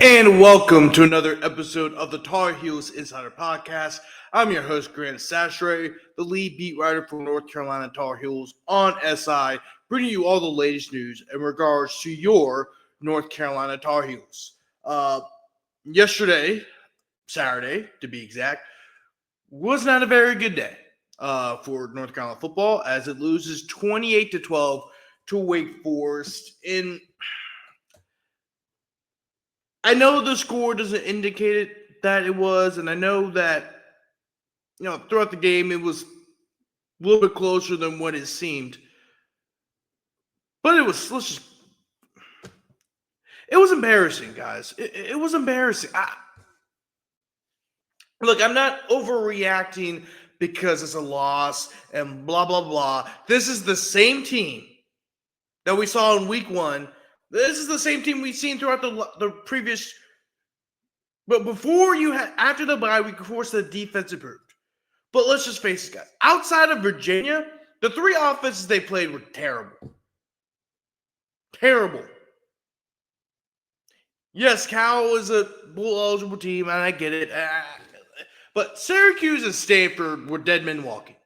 And welcome to another episode of the Tar Heels Insider Podcast. I'm your host, Grant Chachere, the lead beat writer for North Carolina Tar Heels on SI, bringing you all the latest news in regards to your North Carolina Tar Heels. Yesterday, Saturday to be exact, was not a very good day for North Carolina football as it loses 28-12 to Wake Forest in I know the score doesn't indicate it that it was, and I know that throughout the game it was a little bit closer than what it seemed. But it was it was embarrassing, guys. It was embarrassing. Look, I'm not overreacting because it's a loss and blah blah blah. This is the same team that we saw in week 1. This is the same team we've seen throughout the previous. But after the bye week, of course, the defense improved. But let's just face it, guys. Outside of Virginia, the 3 offenses they played were terrible. Terrible. Yes, Cal is a bowl-eligible team, and I get it. But Syracuse and Stanford were dead men walking.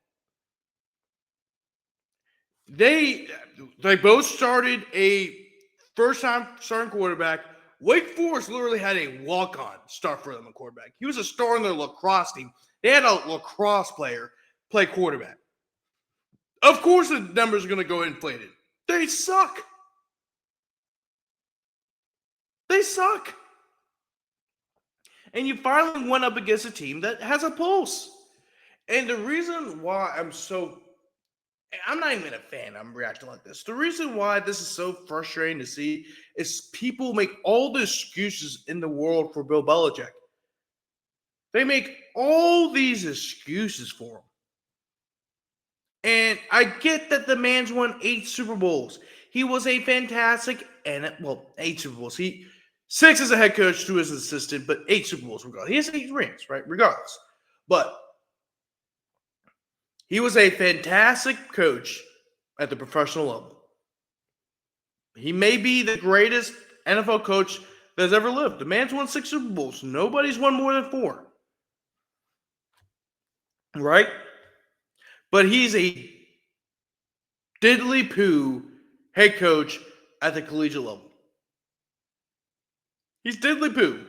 They both started a first-time starting quarterback. Wake Forest literally had a walk-on start for them at quarterback. He was a star on their lacrosse team. They had a lacrosse player play quarterback. Of course the numbers are going to go inflated. They suck. They suck. And you finally went up against a team that has a pulse. And the reason why I'm not even a fan. I'm reacting like this. The reason why this is so frustrating to see is people make all the excuses in the world for Bill Belichick. They make all these excuses for him. And I get that the man's won 8 Super Bowls. He was a fantastic, 8 Super Bowls. 6 as a head coach, 2 as an assistant, but 8 Super Bowls regardless. He has 8 rings, right? Regardless. But he was a fantastic coach at the professional level. He may be the greatest NFL coach that's ever lived. The man's won 6 Super Bowls. Nobody's won more than 4. Right? But he's a diddly-poo head coach at the collegiate level. He's diddly-poo.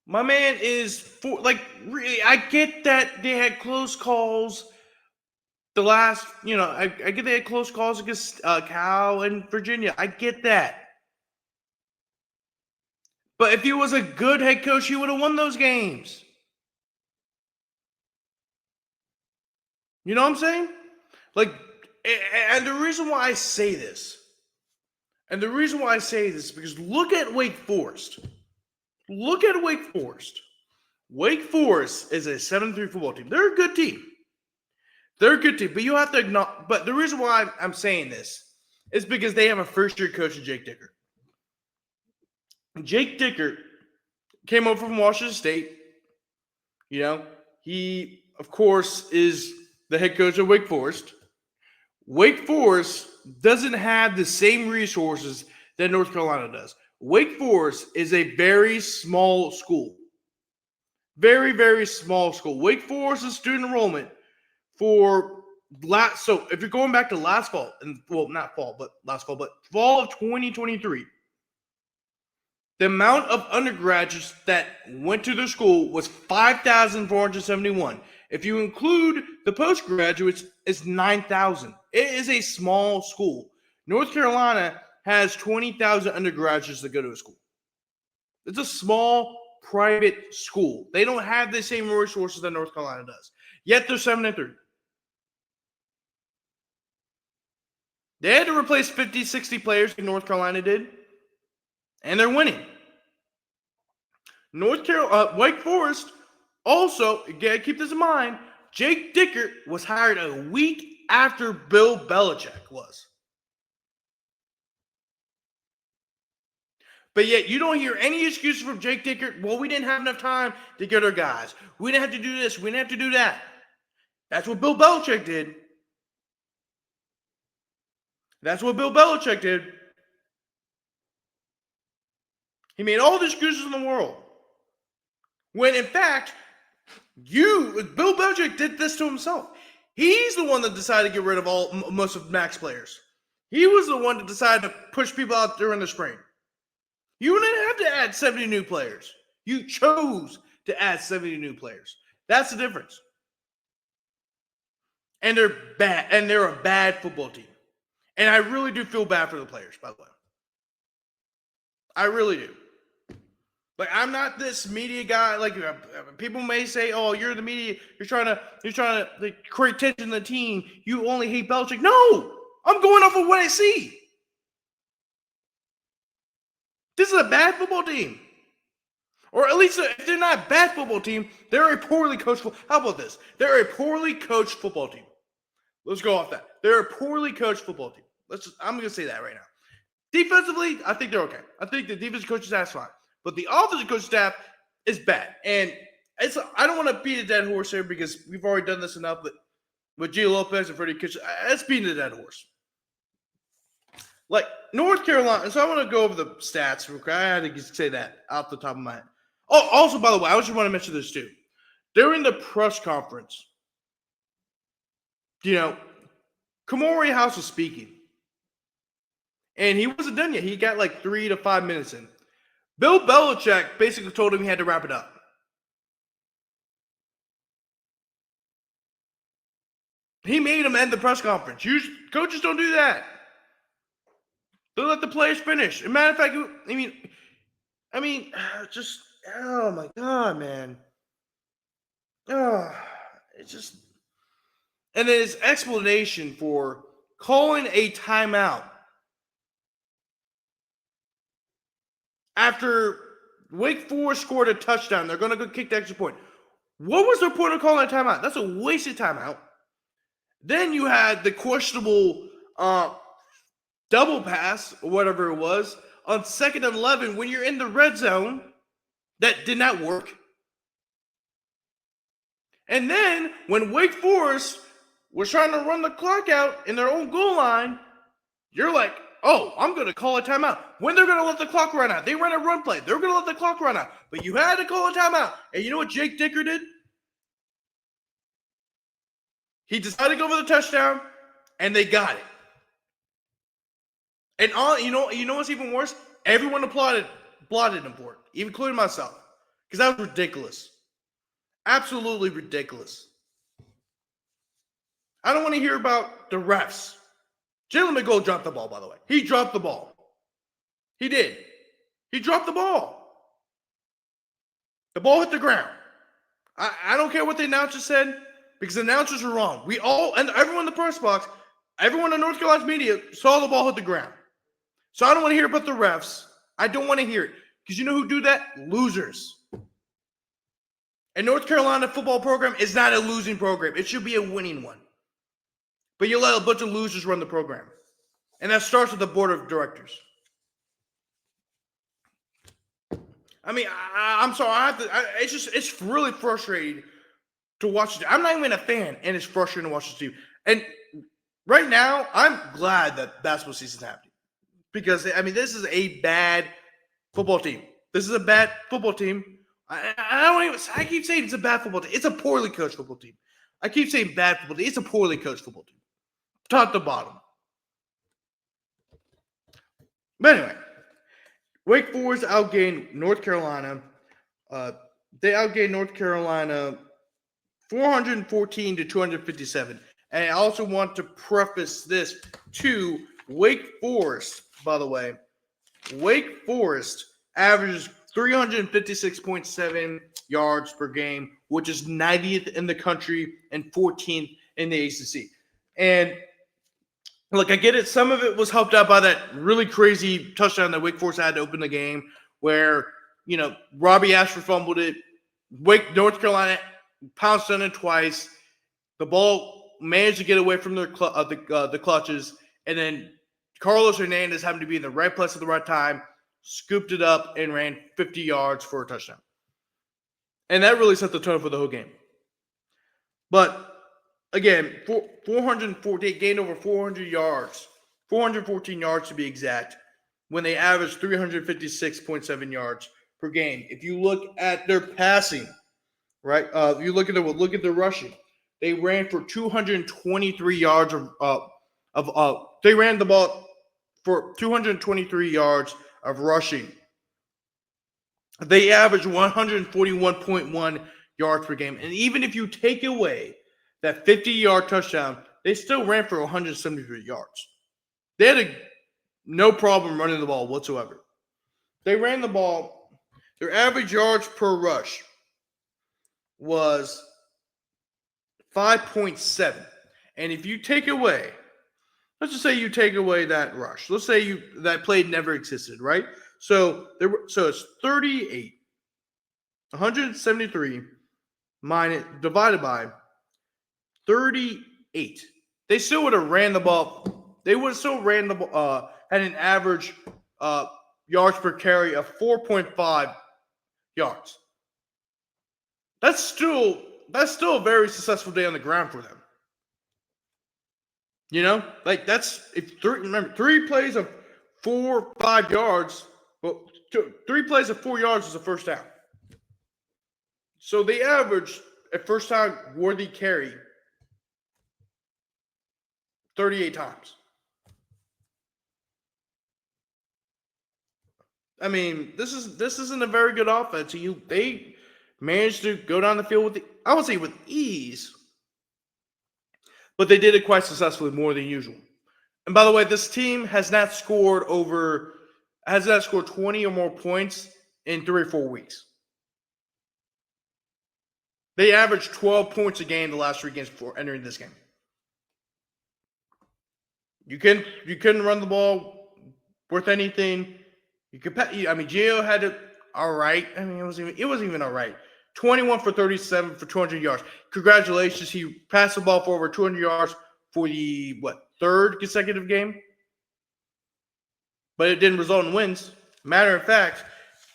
My man is really. I get that they had close calls. I get they had close calls against Cal and Virginia. I get that. But if he was a good head coach, he would have won those games. You know what I'm saying? And the reason why I say this, is because look at Wake Forest. Look at Wake Forest. Wake Forest is a 7-3 football team. They're a good team. But you have to acknowledge. But the reason why I'm saying this is because they have a first-year coach in Jake Dickert. Jake Dickert came over from Washington State. He, of course, is the head coach of Wake Forest. Wake Forest doesn't have the same resources that North Carolina does. Wake Forest is a very small school. Very, very small school. Wake Forest's student enrollment so if you're going back to last fall, fall of 2023, the amount of undergraduates that went to their school was 5,471. If you include the postgraduates, it's 9,000. It is a small school. North Carolina has 20,000 undergraduates that go to a school. It's a small private school. They don't have the same resources that North Carolina does. Yet they're 7-3. They had to replace 50, 60 players like North Carolina did. And they're winning. Wake Forest also, again, keep this in mind, Jake Dickert was hired a week after Bill Belichick was. But yet you don't hear any excuses from Jake Dickert. Well, we didn't have enough time to get our guys. We didn't have to do this. We didn't have to do that. That's what Bill Belichick did. He made all the excuses in the world. When in fact, Bill Belichick did this to himself. He's the one that decided to get rid of most of Max players. He was the one that decided to push people out during the spring. You didn't have to add 70 new players. You chose to add 70 new players. That's the difference. And they're bad, and they're a bad football team. And I really do feel bad for the players, by the way. I really do. Like, I'm not this media guy. Like, people may say, "Oh, you're the media. You're trying to like, create tension in the team. You only hate Belichick." No, I'm going off of what I see. This is a bad football team, or at least if they're not a bad football team, they're a poorly coached. How about this? They're a poorly coached football team. Let's go off that. They're a poorly coached football team. I'm going to say that right now. Defensively, I think they're okay. I think the defensive coaching staff's fine. But the offensive coaching staff is bad. And I don't want to beat a dead horse here because we've already done this enough, but with Gio Lopez and Freddie Kitchen, it's beating a dead horse. Like, North Carolina, so I want to go over the stats real quick. I had to say that off the top of my head. Oh, also, by the way, I just want to mention this too. During the press conference, Kamori House was speaking. And he wasn't done yet. He got like 3 to 5 minutes in. Bill Belichick basically told him he had to wrap it up. He made him end the press conference. Coaches don't do that. They let the players finish. As a matter of fact, just, oh my God, man. Oh, it's just, and then his explanation for calling a timeout after Wake Forest scored a touchdown. They're going to go kick the extra point. What was the point of calling a timeout? That's a wasted timeout. Then you had the questionable double pass, or whatever it was, on 2nd and 11 when you're in the red zone. That did not work. And then when Wake Forest was trying to run the clock out in their own goal line, you're like, oh, I'm going to call a timeout. When they're going to let the clock run out. They ran a run play. They're going to let the clock run out. But you had to call a timeout. And you know what Jake Dicker did? He decided to go for the touchdown, and they got it. And you know what's even worse? Everyone applauded him for it, including myself, because that was ridiculous. Absolutely ridiculous. I don't want to hear about the refs. Jalen McGold dropped the ball, by the way. He dropped the ball. He did. He dropped the ball. The ball hit the ground. I don't care what the announcer said, because the announcers are wrong. And everyone in the press box, everyone in North Carolina's media saw the ball hit the ground. So I don't want to hear about the refs. I don't want to hear it. Because you know who do that? Losers. And North Carolina football program is not a losing program. It should be a winning one. But you let a bunch of losers run the program. And that starts with the board of directors. I mean, I'm sorry. It's really frustrating to watch. I'm not even a fan, and it's frustrating to watch this team. And right now, I'm glad that basketball season's happening. Because, this is a bad football team. This is a bad football team. I keep saying it's a bad football team. It's a poorly coached football team. I keep saying bad football team. It's a poorly coached football team. Top to bottom. But anyway, Wake Forest outgained North Carolina. They outgained North Carolina 414 to 257. And I also want to preface this to Wake Forest, by the way. Wake Forest averages 356.7 yards per game, which is 90th in the country and 14th in the ACC. And look, I get it. Some of it was helped out by that really crazy touchdown that Wake Forest had to open the game where, Robbie Ashford fumbled it. North Carolina pounced on it twice. The ball managed to get away from the clutches. And then Carlos Hernandez happened to be in the right place at the right time, scooped it up, and ran 50 yards for a touchdown. And that really set the tone for the whole game. But again, 448 gained over 400 yards, 414 yards to be exact. when they averaged 356.7 yards per game. If you look at their passing, right? You look at the rushing. They ran for 223 yards they ran the ball for 223 yards of rushing. They averaged 141.1 yards per game. And even if you take away that 50-yard touchdown, they still ran for 173 yards. They had no problem running the ball whatsoever. They ran the ball. Their average yards per rush was 5.7. And if you take away, let's just say you take away that rush. Let's say that play never existed, right? So it's 38, 173 divided by 38. They still would have ran the ball. They would have still ran the ball, had an average yards per carry of 4.5 yards. That's still a very successful day on the ground for them. You know, like remember 3 plays of 4-5 yards. Well, 3 plays of 4 yards is a first down. So they averaged a first down worthy carry 38 times. I mean, this isn't a very good offense. They managed to go down the field I would say with ease, but they did it quite successfully, more than usual. And by the way, this team has not scored 20 or more points in 3 or 4 weeks. They averaged 12 points a game the last 3 games before entering this game. You couldn't run the ball worth anything. Gio had it all right. I mean, it wasn't even all right. 21 for 37 for 200 yards. Congratulations. He passed the ball for over 200 yards for the, 3rd consecutive game? But it didn't result in wins. Matter of fact,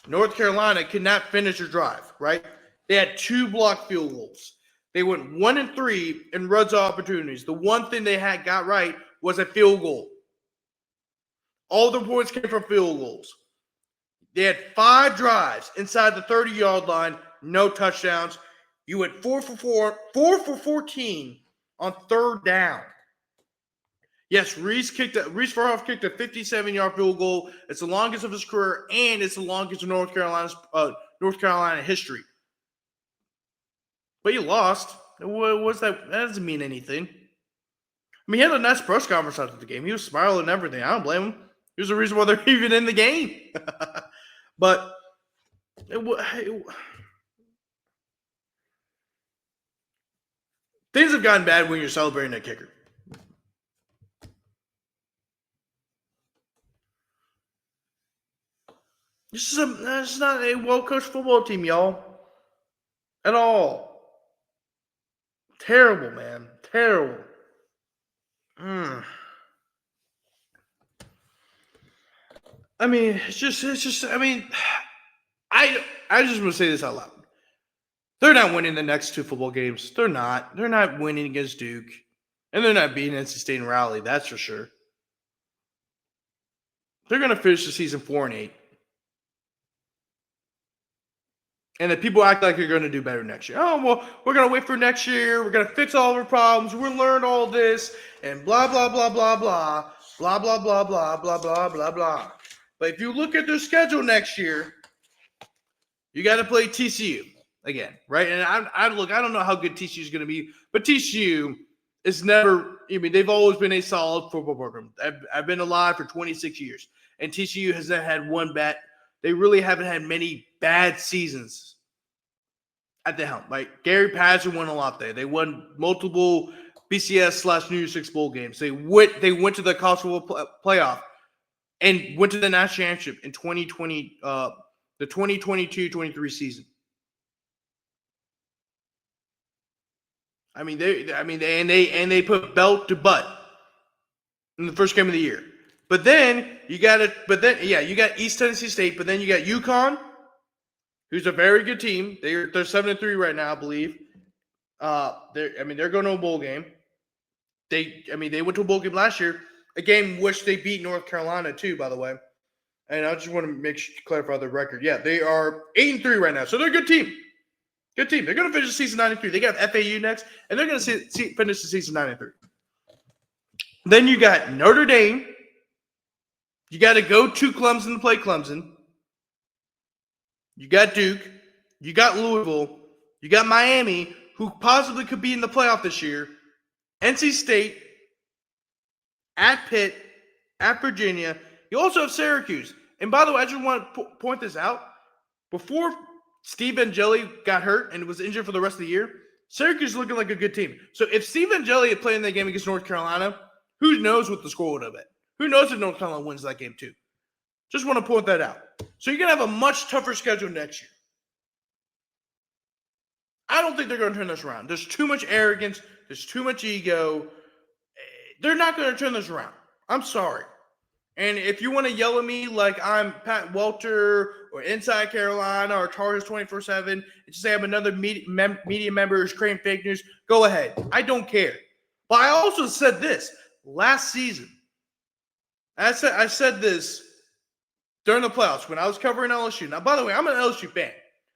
North Carolina could not finish their drive, right? They had 2 blocked field goals. They went 1-3 in runs opportunities. The one thing they got right was a field goal. All the points came from field goals. They had 5 drives inside the 30-yard line, no touchdowns. You went 4 for 14 on 3rd down. Yes, Reese Farhoff kicked a 57-yard field goal. It's the longest of his career, and it's the longest in North Carolina history. But you lost. What's that? That doesn't mean anything. I mean, he had a nice press conference after the game. He was smiling and everything. I don't blame him. He was the reason why they're even in the game. But things have gotten bad when you're celebrating a kicker. This is not a well-coached football team, y'all. At all. Terrible, man. Terrible. I mean, I just want to say this out loud. They're not winning the next 2 football games. They're not. They're not winning against Duke. And they're not beating NC State and Raleigh, that's for sure. They're going to finish the season 4-8. And then people act like they're going to do better next year. Oh, well, we're going to wait for next year. We're going to fix all of our problems. We're going to learn all this. And blah, blah, blah, blah, blah. Blah, blah, blah, blah, blah, blah, blah, blah. But if you look at their schedule next year, you got to play TCU again, right? And I don't know how good TCU is going to be. But TCU is never – they've always been a solid football program. I've been alive for 26 years. And TCU has not had one bad – they really haven't had many bad seasons at the helm. Like Gary Patterson won a lot there. They won multiple BCS/New Year's Six bowl games. They went to the college football playoff and went to the national championship in 2020, the 2022-23 season. They put belt to butt in the first game of the year. But then you got East Tennessee State, but then you got UConn, who's a very good team. They're 7-3 right now, I believe. They're going to a bowl game. They went to a bowl game last year, a game which they beat North Carolina too, by the way. And I just want to clarify the record. Yeah, they are 8-3 right now. So they're a good team. Good team. They're going to finish the season 9-3. They got FAU next, and they're going to finish the season 9-3. Then you got Notre Dame. You got to go to Clemson to play Clemson. You got Duke. You got Louisville. You got Miami, who possibly could be in the playoff this year. NC State, at Pitt, at Virginia. You also have Syracuse. And by the way, I just want to point this out. Before Steve Angeli got hurt and was injured for the rest of the year, Syracuse is looking like a good team. So if Steve Angeli had played in that game against North Carolina, who knows what the score would have been? Who knows if North Carolina wins that game too? Just want to point that out. So you're going to have a much tougher schedule next year. I don't think they're going to turn this around. There's too much arrogance. There's too much ego. They're not going to turn this around. I'm sorry. And if you want to yell at me like I'm Pat Welter or Inside Carolina or Tar Heels 24/7 and just say I'm another media member who's creating fake news, go ahead. I don't care. But I also said this last season. I said this during the playoffs when I was covering LSU. Now, by the way, I'm an LSU fan.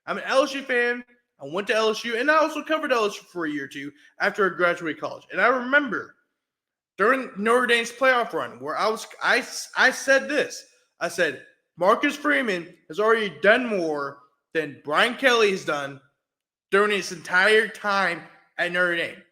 I'm an LSU fan. I went to LSU, and I also covered LSU for a year or two after I graduated college. And I remember during Notre Dame's playoff run where I said this. I said, Marcus Freeman has already done more than Brian Kelly has done during his entire time at Notre Dame.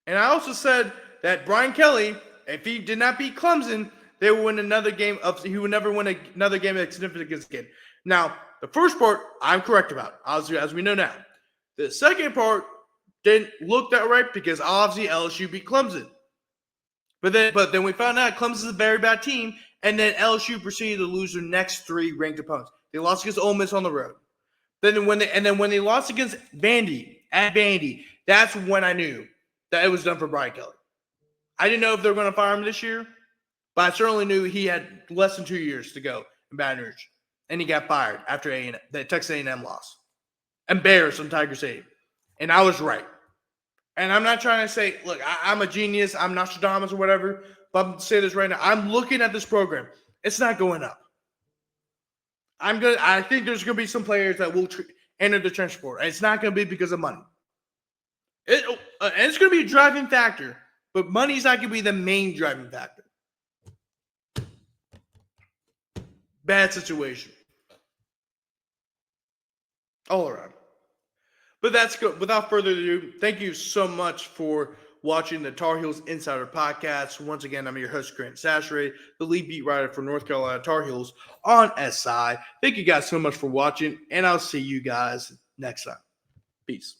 And I also said that Brian Kelly, if he did not beat Clemson, they would win another game. He would never win another game of significance again. Now, the first part, I'm correct about, as we know now. The second part didn't look that right because obviously LSU beat Clemson. But then we found out Clemson is a very bad team, and then LSU proceeded to lose their next 3 ranked opponents. They lost against Ole Miss on the road. Then when they lost against Vandy at Vandy, that's when I knew that it was done for Brian Kelly. I didn't know if they were going to fire him this year, but I certainly knew he had less than 2 years to go in Baton Rouge, and he got fired after the Texas A&M loss. Embarrassed on Tiger Stadium. And I was right. And I'm not trying to say, look, I'm a genius, I'm Nostradamus or whatever, but I'm going to say this right now. I'm looking at this program. It's not going up. I think there's going to be some players that will enter the transfer portal. And it's not going to be because of money. And it's going to be a driving factor, but money's not going to be the main driving factor. Bad situation. All around. But that's good. Without further ado, thank you so much for watching the Tar Heels Insider Podcast. Once again, I'm your host, Grant Chachere, the lead beat writer for North Carolina Tar Heels on SI. Thank you guys so much for watching, and I'll see you guys next time. Peace.